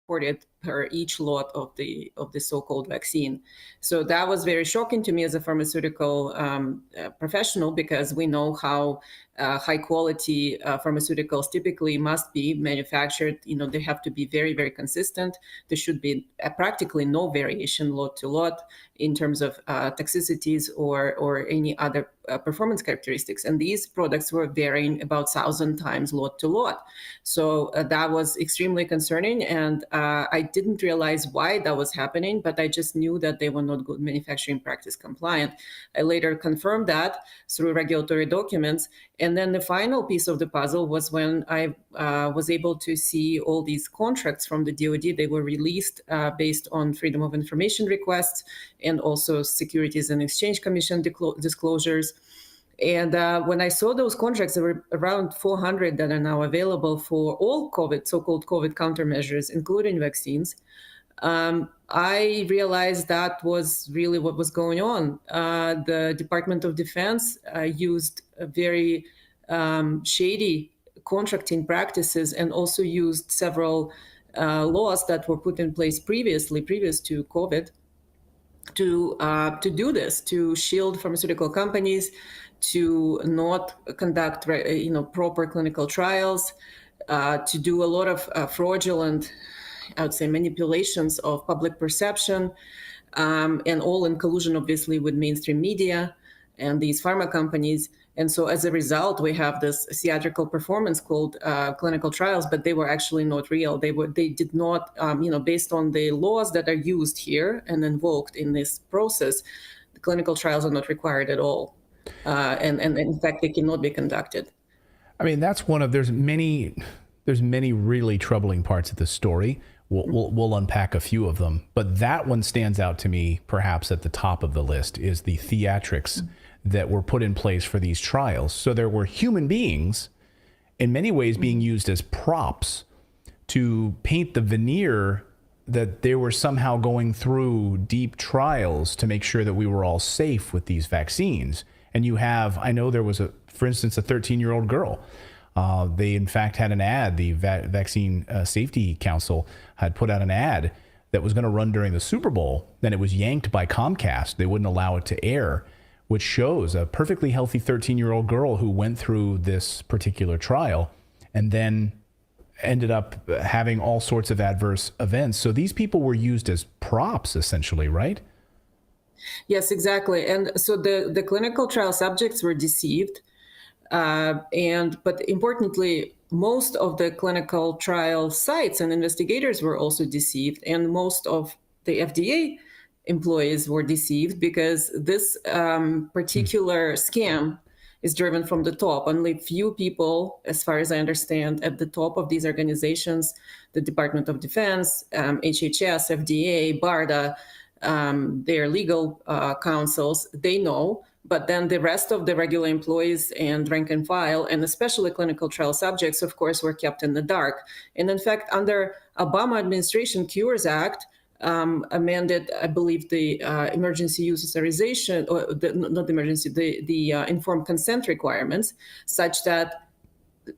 reported per each lot of the so-called vaccine. So that was very shocking to me as a pharmaceutical professional, because we know how high quality pharmaceuticals typically must be manufactured. They have to be very, very consistent. There should be practically no variation lot to lot in terms of toxicities or any other performance characteristics. And these products were varying about 1,000 times lot to lot. So that was extremely concerning. And I didn't realize why that was happening, but I just knew that they were not good manufacturing practice compliant. I later confirmed that through regulatory documents. And then the final piece of the puzzle was when I was able to see all these contracts from the DoD. They were released based on Freedom of Information requests and also Securities and Exchange Commission disclosures. And when I saw those contracts, there were around 400 that are now available for all COVID, so-called COVID countermeasures, including vaccines. I realized that was really what was going on. The Department of Defense used a very shady contracting practices, and also used several laws that were put in place previous to COVID to do this, to shield pharmaceutical companies, to not conduct proper clinical trials, to do a lot of fraudulent, I would say, manipulations of public perception, and all in collusion, obviously, with mainstream media and these pharma companies. And so as a result, we have this theatrical performance called clinical trials, but they were actually not real. They did not, based on the laws that are used here and invoked in this process, the clinical trials are not required at all. And in fact, they cannot be conducted. I mean, that's one of, there's many really troubling parts of the story. We'll unpack a few of them, but that one stands out to me perhaps at the top of the list, is the theatrics that were put in place for these trials. So there were human beings in many ways being used as props to paint the veneer that they were somehow going through deep trials to make sure that we were all safe with these vaccines. And you have, I know there was for instance, a 13-year-old girl. They in fact had an ad, the Vaccine Safety Council had put out an ad that was going to run during the Super Bowl. Then it was yanked by Comcast. They wouldn't allow it to air, which shows a perfectly healthy 13-year-old girl who went through this particular trial and then ended up having all sorts of adverse events. So these people were used as props, essentially, right? Yes, exactly. And so the clinical trial subjects were deceived. But importantly, most of the clinical trial sites and investigators were also deceived. And most of the FDA employees were deceived, because this particular scam is driven from the top. Only few people, as far as I understand, at the top of these organizations, the Department of Defense, HHS, FDA, BARDA, their legal counsels, they know. But then the rest of the regular employees and rank and file, and especially clinical trial subjects, of course, were kept in the dark. And in fact, under Obama administration Cures Act, amended, I believe, the emergency use authorization, or not emergency, the informed consent requirements, such that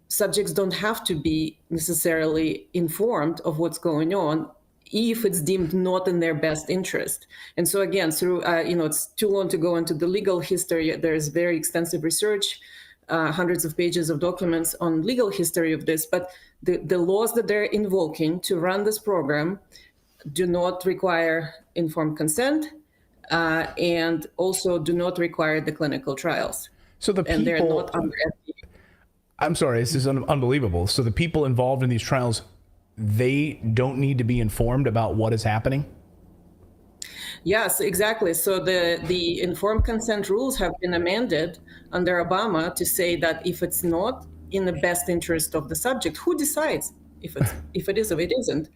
subjects don't have to be necessarily informed of what's going on if it's deemed not in their best interest. And so again, through, it's too long to go into the legal history. There's very extensive research, hundreds of pages of documents on legal history of this, but the laws that they're invoking to run this program do not require informed consent, and also do not require the clinical trials. So and they're not under FDA. I'm sorry, this is unbelievable. So the people involved in these trials, they don't need to be informed about what is happening? Yes, exactly. So the informed consent rules have been amended under Obama to say that if it's not in the best interest of the subject, who decides if it is or it isn't?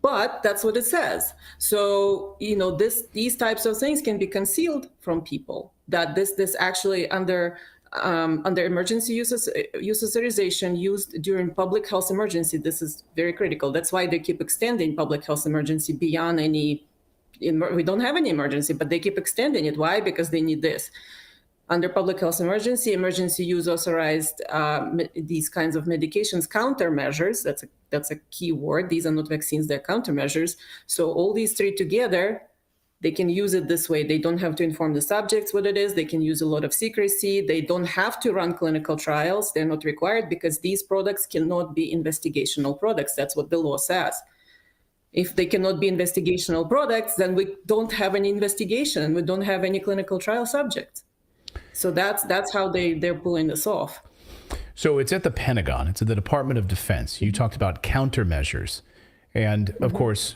But that's what it says. So, these types of things can be concealed from people, that this actually under emergency use authorization used during public health emergency. This is very critical. That's why they keep extending public health emergency beyond we don't have any emergency, but they keep extending it. Why? Because they need this. under public health emergency use authorized these kinds of medications, countermeasures. That's a key word. These are not vaccines, they're countermeasures. So all these three together, they can use it this way. They don't have to inform the subjects what it is. They can use a lot of secrecy. They don't have to run clinical trials. They're not required because these products cannot be investigational products. That's what the law says. If they cannot be investigational products, then we don't have any investigation. We don't have any clinical trial subjects. So that's how they're pulling this off. So it's at the Pentagon. It's at the Department of Defense. You talked about countermeasures. And of course,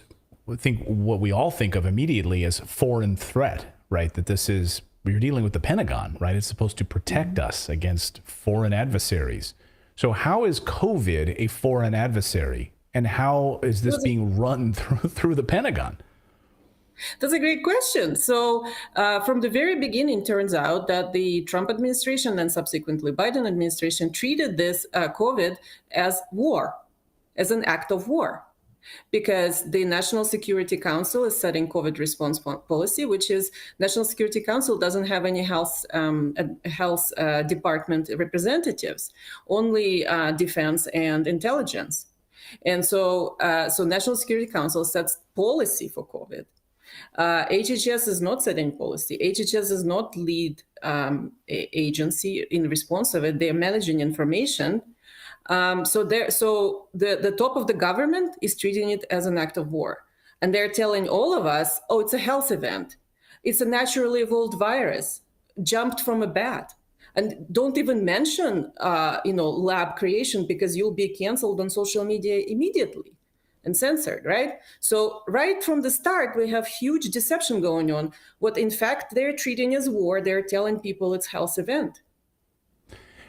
I think what we all think of immediately is foreign threat, right? That this is, you're dealing with the Pentagon, right? It's supposed to protect us against foreign adversaries. So how is COVID a foreign adversary? And how is this being run through the Pentagon? That's a great question. So from the very beginning, turns out that the Trump administration and subsequently Biden administration treated this COVID as war, as an act of war, because the National Security Council is setting COVID response policy, which is National Security Council doesn't have any health department representatives, only defense and intelligence. And so National Security Council sets policy for COVID. HHS is not setting policy. HHS is not lead agency in response of it. They're managing information. So the top of the government is treating it as an act of war. And they're telling all of us, oh, it's a health event. It's a naturally evolved virus, jumped from a bat. And don't even mention, lab creation, because you'll be canceled on social media immediately and censored, right? So right from the start, we have huge deception going on. What in fact they're treating as war, they're telling people it's health event.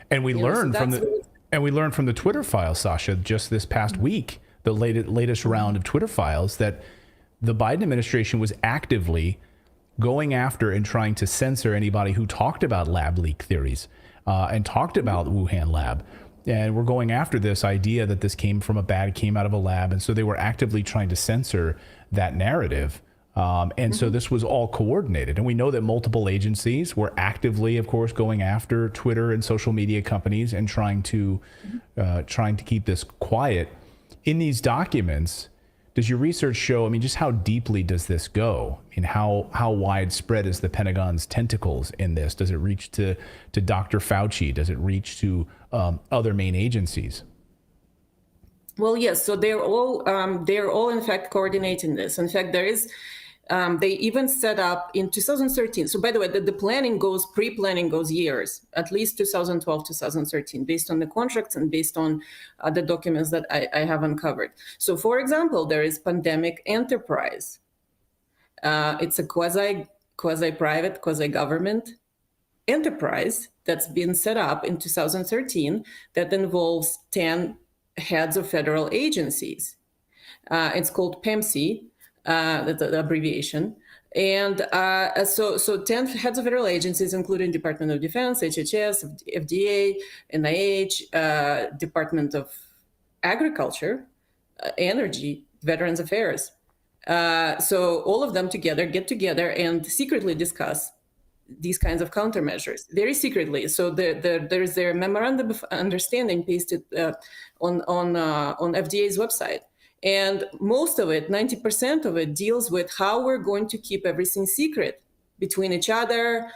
And we learned from the Twitter files, Sasha, just this past week, the latest round of Twitter files, that the Biden administration was actively going after and trying to censor anybody who talked about lab leak theories and talked about the Wuhan lab. And we're going after this idea that this came out of a lab. And so they were actively trying to censor that narrative. So this was all coordinated. And we know that multiple agencies were actively, of course, going after Twitter and social media companies and trying to keep this quiet. In these documents, does your research show, just how deeply does this go? How widespread is the Pentagon's tentacles in this? Does it reach to Dr. Fauci? Does it reach to other main agencies? Well, yes. So they're all in fact coordinating this. In fact, there is. They even set up in 2013. So by the way, the pre-planning goes years, at least 2012, 2013, based on the contracts and based on the documents that I have uncovered. So for example, there is Pandemic Enterprise. It's a quasi-private, quasi-government enterprise that's been set up in 2013 that involves 10 heads of federal agencies. It's called PEMC. The abbreviation. And so 10 heads of federal agencies, including Department of Defense, HHS, FDA, NIH, Department of Agriculture, Energy, Veterans Affairs. So all of them get together and secretly discuss these kinds of countermeasures, very secretly. So there's their memorandum of understanding pasted on FDA's website. And most of it, 90% of it, deals with how we're going to keep everything secret between each other,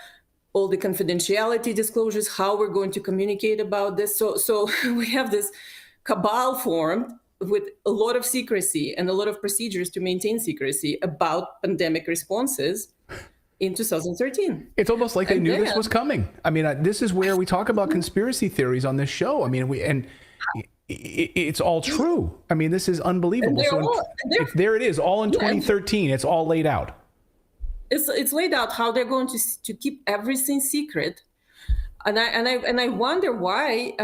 all the confidentiality disclosures, how we're going to communicate about this. So we have this cabal formed with a lot of secrecy and a lot of procedures to maintain secrecy about pandemic responses in 2013. It's almost like they knew this was coming. This is where we talk about conspiracy theories on this show. It's all true. This is unbelievable. There it is, all in 2013. It's all laid out. It's laid out how they're going to keep everything secret, and I wonder why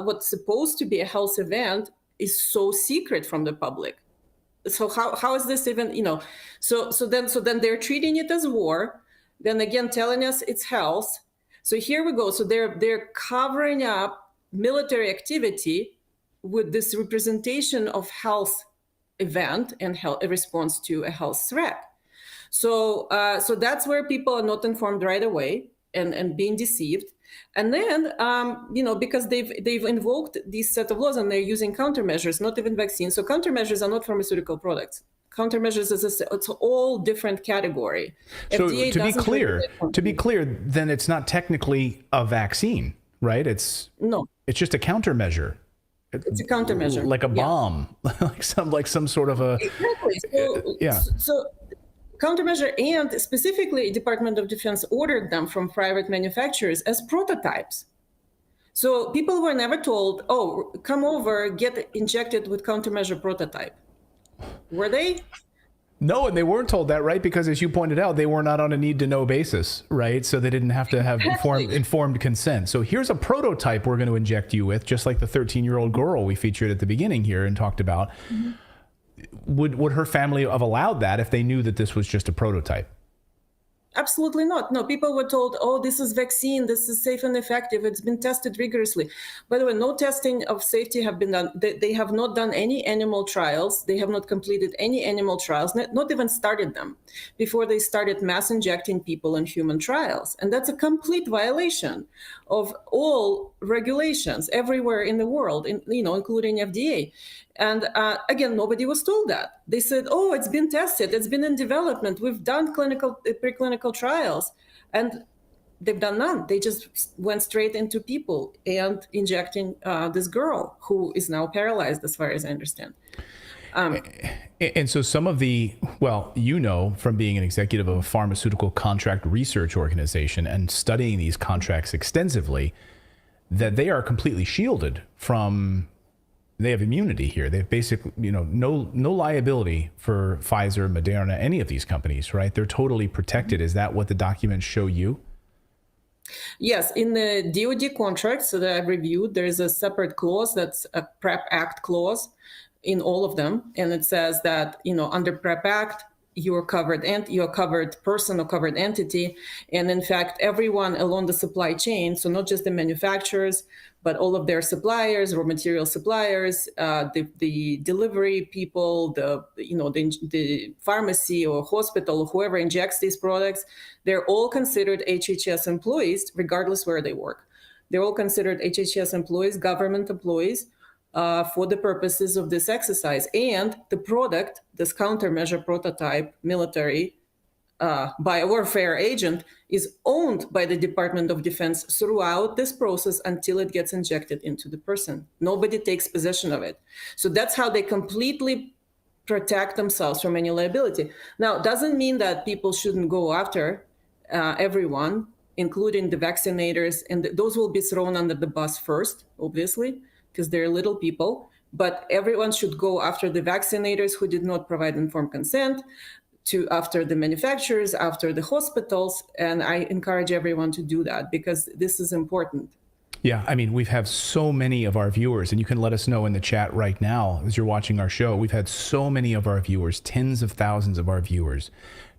what's supposed to be a health event is so secret from the public. So how is this even, So then they're treating it as war. Then again, telling us it's health. So here we go. So they're covering up military activity with this representation of health event and a response to a health threat. So that's where people are not informed right away. and being deceived. And then, because they've invoked this set of laws and they're using countermeasures, not even vaccines. So countermeasures are not pharmaceutical products. Countermeasures it's all different category. So FDA to be doesn't clear, then it's not technically a vaccine, right? It's just a countermeasure. It's a countermeasure, like a bomb, like some sort of a exactly. So countermeasure, and specifically, Department of Defense ordered them from private manufacturers as prototypes. So people were never told, "Oh, come over, get injected with countermeasure prototype." Were they? No, and they weren't told that, right? Because as you pointed out, they were not on a need-to-know basis, right? So they didn't have to have informed consent. So here's a prototype we're going to inject you with, just like the 13-year-old girl we featured at the beginning here and talked about. Mm-hmm. Would her family have allowed that if they knew that this was just a prototype? Absolutely not. No, people were told, oh, this is vaccine, this is safe and effective, it's been tested rigorously. By the way, no testing of safety have been done. They have not done any animal trials. They have not completed any animal trials, not even started them before they started mass injecting people in human trials. And that's a complete violation of all regulations everywhere in the world, including FDA. And again, nobody was told that. They said, oh, it's been tested, it's been in development, we've done preclinical trials, and they've done none. They just went straight into people and injecting this girl who is now paralyzed, as far as I understand. And so some of from being an executive of a pharmaceutical contract research organization and studying these contracts extensively, that they are completely shielded from... They have immunity here. They have basically, no liability for Pfizer, Moderna, any of these companies, right? They're totally protected. Is that what the documents show you? Yes, in the DoD contracts that I've reviewed, there's a separate clause that's a PrEP Act clause in all of them, and it says that under PrEP Act, you're covered person or covered entity, and in fact, everyone along the supply chain, so not just the manufacturers, but all of their suppliers, raw material suppliers, the delivery people, the pharmacy or hospital, or whoever injects these products, they're all considered HHS employees, regardless where they work. They're all considered HHS employees, government employees, for the purposes of this exercise. And the product, this countermeasure prototype, military biowarfare agent, is owned by the Department of Defense throughout this process until it gets injected into the person. Nobody takes possession of it. So that's how they completely protect themselves from any liability. Now, it doesn't mean that people shouldn't go after everyone, including the vaccinators, and those will be thrown under the bus first, obviously, because they're little people. But everyone should go after the vaccinators who did not provide informed consent, after the manufacturers, after the hospitals. And I encourage everyone to do that because this is important. Yeah, I mean, we've had so many of our viewers, and you can let us know in the chat right now as you're watching our show. We've had so many of our viewers, tens of thousands of our viewers,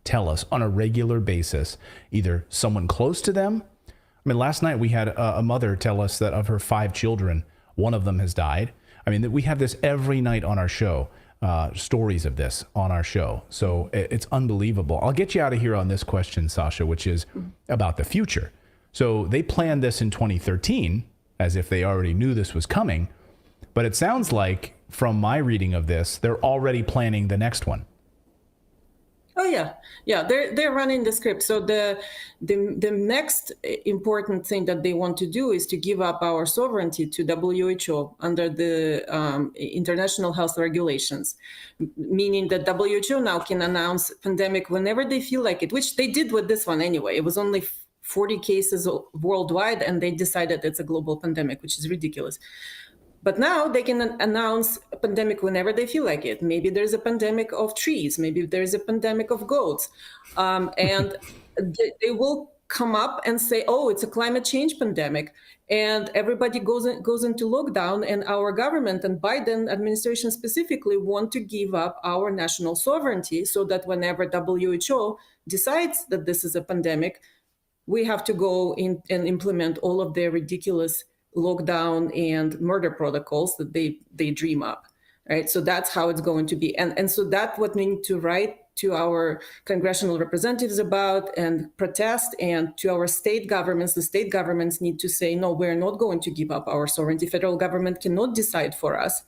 tell us on a regular basis, either someone close to them. I mean, last night we had a mother tell us that of her 5 children, one of them has died. I mean, we have this every night on our show. Stories of this on our show. So it's unbelievable. I'll get you out of here on this question, Sasha, which is about the future. So they planned this in 2013 as if they already knew this was coming. But it sounds like from my reading of this, they're already planning the next one. Oh yeah, they're running the script. So the next important thing that they want to do is to give up our sovereignty to WHO under the international health regulations, meaning that WHO now can announce pandemic whenever they feel like it, which they did with this one anyway. It was only 40 cases worldwide, and they decided it's a global pandemic, which is ridiculous. But now they can announce a pandemic whenever they feel like it. Maybe there's a pandemic of trees. Maybe there's a pandemic of goats. And they will come up and say, oh, it's a climate change pandemic. And everybody goes into lockdown, and our government and Biden administration specifically want to give up our national sovereignty so that whenever WHO decides that this is a pandemic, we have to go in and implement all of their ridiculous lockdown and murder protocols that they dream up, right? So that's how it's going to be. And so that's what we need to write to our congressional representatives about and protest, and to our state governments. The state governments need to say, no, we're not going to give up our sovereignty. Federal government cannot decide for us.